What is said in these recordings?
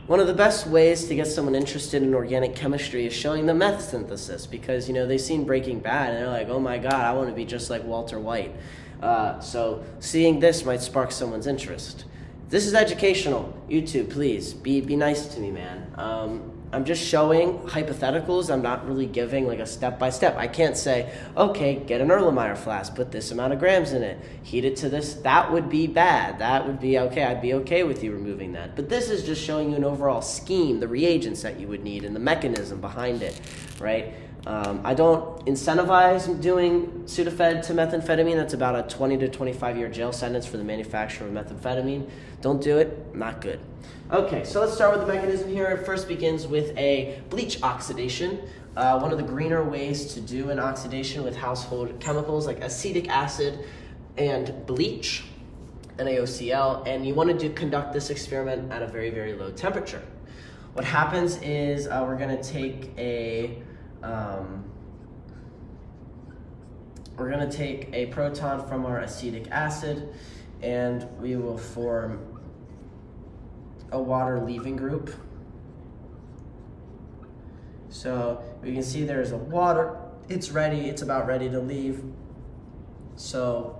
One of the best ways to get someone interested in organic chemistry is showing them meth synthesis, because they've seen Breaking Bad and they're like, oh my god, I want to be just like Walter White. So seeing this might spark someone's interest. This is educational. YouTube, please be nice to me, man. I'm just showing hypotheticals. I'm not really giving like a step-by-step. I can't say, okay, get an Erlenmeyer flask, put this amount of grams in it, heat it to this. That would be bad. That would be okay. I'd be okay with you removing that. But this is just showing you an overall scheme, the reagents that you would need, and the mechanism behind it, right? I don't incentivize doing Sudafed to methamphetamine. That's about a 20 to 25-year jail sentence for the manufacturer of methamphetamine. Don't do it. Not good. Okay, so let's start with the mechanism here. It first begins with a bleach oxidation. One of the greener ways to do an oxidation with household chemicals like acetic acid and bleach, NaOCl, and you want to conduct this experiment at a very, very low temperature. What happens is we're going to take a proton from our acetic acid, and we will form a water leaving group. So we can see there's a water, it's ready, it's about ready to leave. So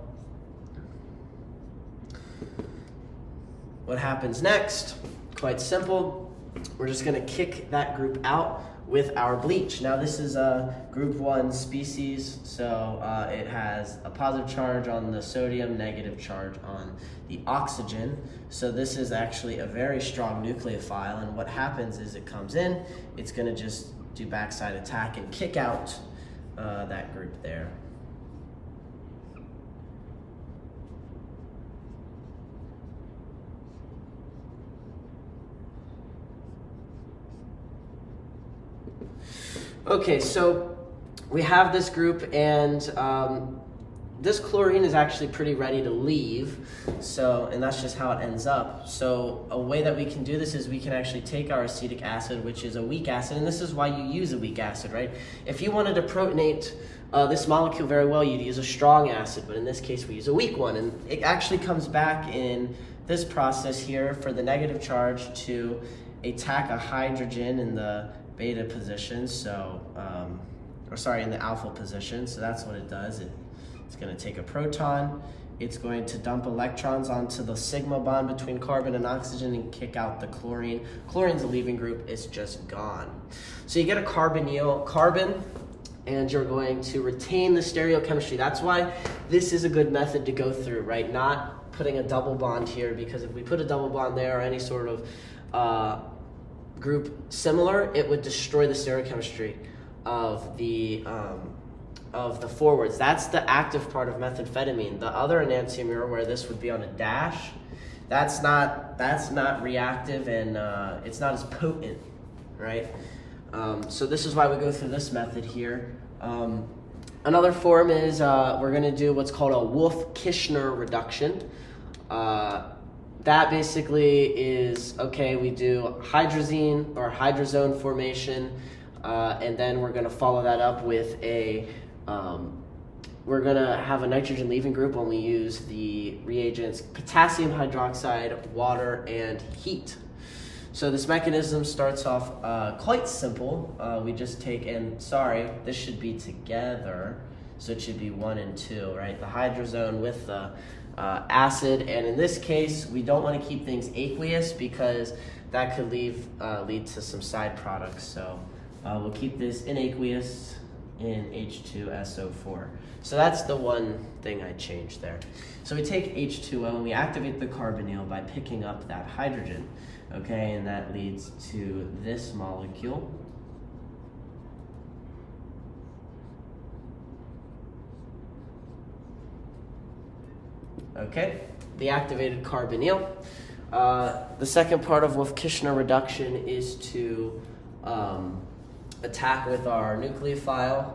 what happens next? Quite simple. We're just gonna kick that group out with our bleach. Now this is a group 1 species, so it has a positive charge on the sodium, negative charge on the oxygen. So this is actually a very strong nucleophile, and what happens is it comes in, it's gonna just do backside attack and kick out that group there. Okay, so we have this group, and this chlorine is actually pretty ready to leave, and that's just how it ends up. So a way that we can do this is we can actually take our acetic acid, which is a weak acid, and this is why you use a weak acid, right? If you wanted to protonate this molecule very well, you'd use a strong acid, but in this case we use a weak one, and it actually comes back in this process here for the negative charge to attack a hydrogen in the beta position, in the alpha position. So that's what it does. It's going to take a proton, it's going to dump electrons onto the sigma bond between carbon and oxygen and kick out the chlorine. Chlorine's a leaving group, it's just gone. So you get a carbon, and you're going to retain the stereochemistry. That's why this is a good method to go through, right? Not putting a double bond here, because if we put a double bond there or any sort of group similar, it would destroy the stereochemistry of the forwards. That's the active part of methamphetamine. The other enantiomer, where this would be on a dash, that's not reactive, and it's not as potent, right? So this is why we go through this method here. Another form is we're going to do what's called a Wolff-Kishner reduction. That basically is, okay, we do hydrazine or hydrazone formation, and then we're going to follow that up with we're going to have a nitrogen leaving group when we use the reagents potassium hydroxide, water, and heat. So this mechanism starts off quite simple. We just take, and sorry, this should be together, so it should be 1 and 2, right? The hydrazone with the acid, and in this case we don't want to keep things aqueous because that could lead to some side products, so we'll keep this in aqueous in H2SO4. So that's the one thing I changed there. So we take H2O and we activate the carbonyl by picking up that hydrogen, okay, and that leads to this molecule. Okay, the activated carbonyl. The second part of Wolff-Kishner reduction is to attack with our nucleophile,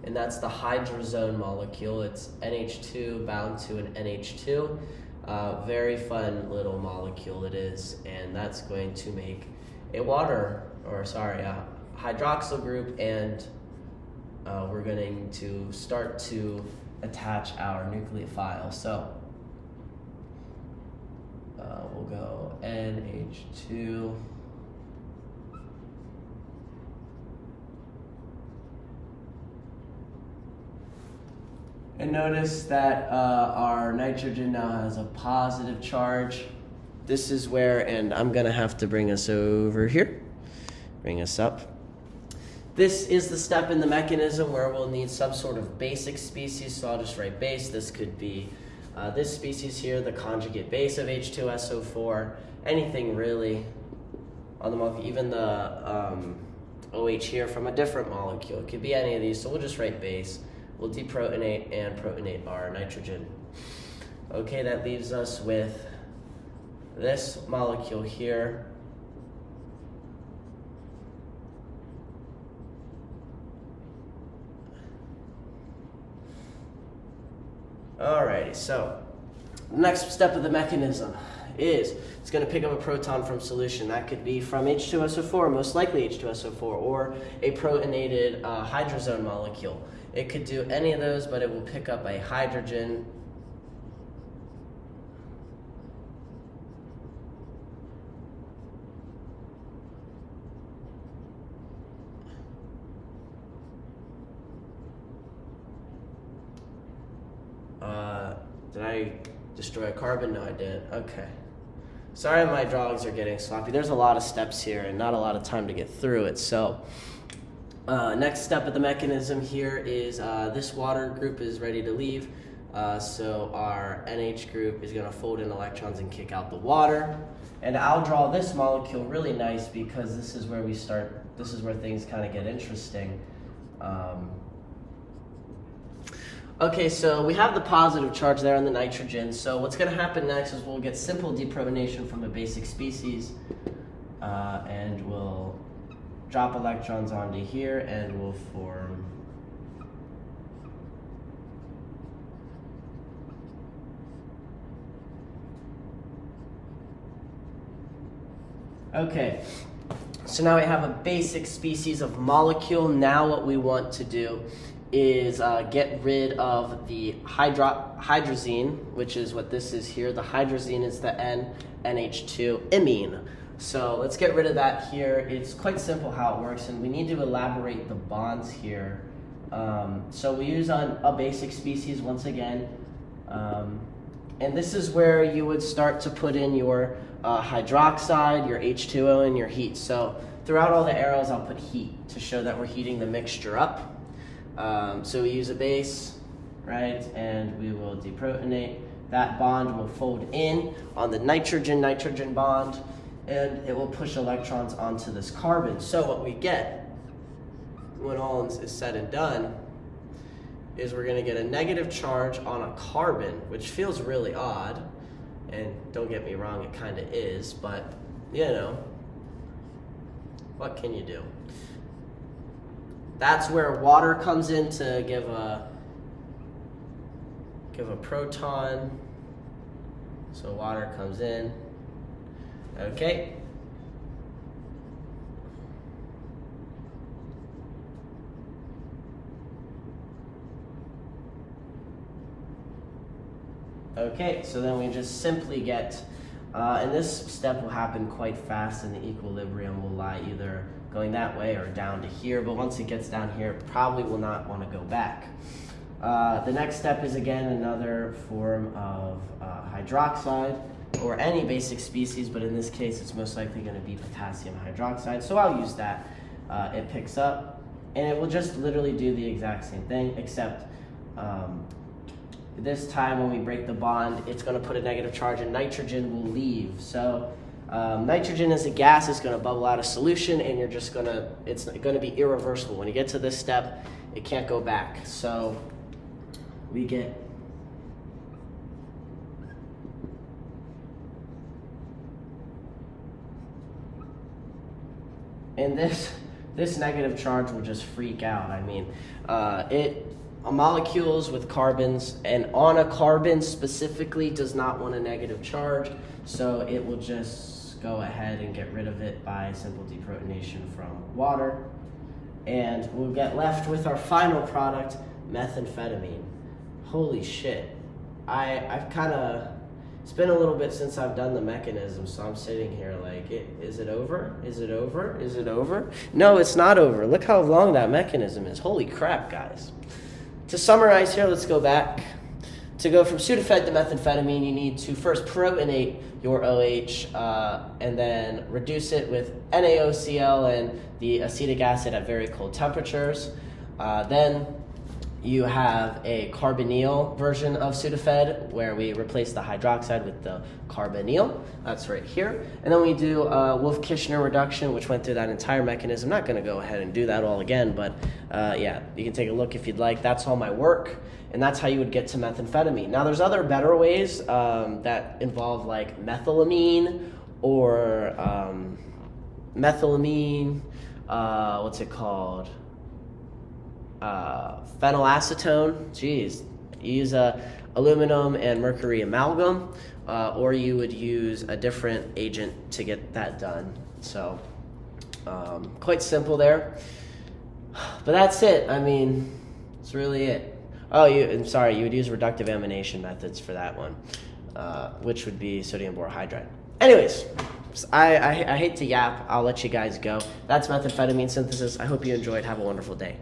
and that's the hydrazone molecule. It's NH2 bound to an NH2. Very fun little molecule it is, and that's going to make a hydroxyl group, and we're going to start to attach our nucleophile. So we'll go NH2 And notice that our nitrogen now has a positive charge. This is where, and I'm gonna have to bring us over here, bring us up. This is the step in the mechanism where we'll need some sort of basic species, so I'll just write base. This could be this species here, the conjugate base of H2SO4, anything really on the molecule, even the OH here from a different molecule. It could be any of these, so we'll just write base. We'll deprotonate and protonate our nitrogen. Okay, that leaves us with this molecule here. Alrighty, so the next step of the mechanism is it's going to pick up a proton from solution. That could be from H2SO4, most likely H2SO4, or a protonated hydrazone molecule. It could do any of those, but it will pick up a hydrogen. Did I destroy a carbon? No, I didn't. Okay. Sorry, my drawings are getting sloppy. There's a lot of steps here and not a lot of time to get through it. So next step of the mechanism here is this water group is ready to leave. So our NH group is going to fold in electrons and kick out the water. And I'll draw this molecule really nice because this is where we start, this is where things kind of get interesting. Okay, so we have the positive charge there on the nitrogen. So what's going to happen next is we'll get simple deprotonation from a basic species, and we'll drop electrons onto here, and we'll form okay. So now we have a basic species of molecule. Now what we want to do is get rid of the hydrazine, which is what this is here. The hydrazine is the NH2 imine. So let's get rid of that here. It's quite simple how it works, and we need to elaborate the bonds here. So we use on a basic species once again, and this is where you would start to put in your hydroxide, your H2O, and your heat. So throughout all the arrows, I'll put heat to show that we're heating the mixture up. So we use a base, right, and we will deprotonate. That bond will fold in on the nitrogen-nitrogen bond, and it will push electrons onto this carbon. So what we get, when all is said and done, is we're going to get a negative charge on a carbon, which feels really odd, and don't get me wrong, it kind of is, but, you know, what can you do? That's where water comes in to give a proton. So water comes in. Okay. Okay, so then we just simply get, and this step will happen quite fast, and the equilibrium will lie either going that way or down to here, but once it gets down here, it probably will not want to go back. The next step is again another form of hydroxide, or any basic species, but in this case it's most likely going to be potassium hydroxide, so I'll use that. It picks up, and it will just literally do the exact same thing, except this time when we break the bond, it's going to put a negative charge, and nitrogen will leave. So nitrogen as a gas is going to bubble out of solution, and you're just going to, it's going to be irreversible. When you get to this step, it can't go back. So we get and this negative charge will just freak out. I mean, molecules with carbons, and on a carbon specifically, does not want a negative charge, so it will just go ahead and get rid of it by simple deprotonation from water, and we'll get left with our final product, methamphetamine. Holy shit. I've kind of, it's been a little bit since I've done the mechanism, so I'm sitting here like, is it over? Is it over? Is it over? No, it's not over. Look how long that mechanism is. Holy crap, guys. to summarize here, let's go back. To go from Sudafed to methamphetamine, you need to first protonate your OH and then reduce it with NaOCl and the acetic acid at very cold temperatures. Then you have a carbonyl version of Sudafed where we replace the hydroxide with the carbonyl. That's right here. And then we do Wolff-Kishner reduction, which went through that entire mechanism. I'm not going to go ahead and do that all again, but yeah, you can take a look if you'd like. That's all my work, and that's how you would get to methamphetamine. Now, there's other better ways that involve like methylamine or methylamine, what's it called? Phenylacetone. Jeez, you use aluminum and mercury amalgam, or you would use a different agent to get that done. So quite simple there, but that's it. I mean, that's really it. Oh, I'm sorry, you would use reductive amination methods for that one, which would be sodium borohydride. Anyways, I hate to yap. I'll let you guys go. That's methamphetamine synthesis. I hope you enjoyed. Have a wonderful day.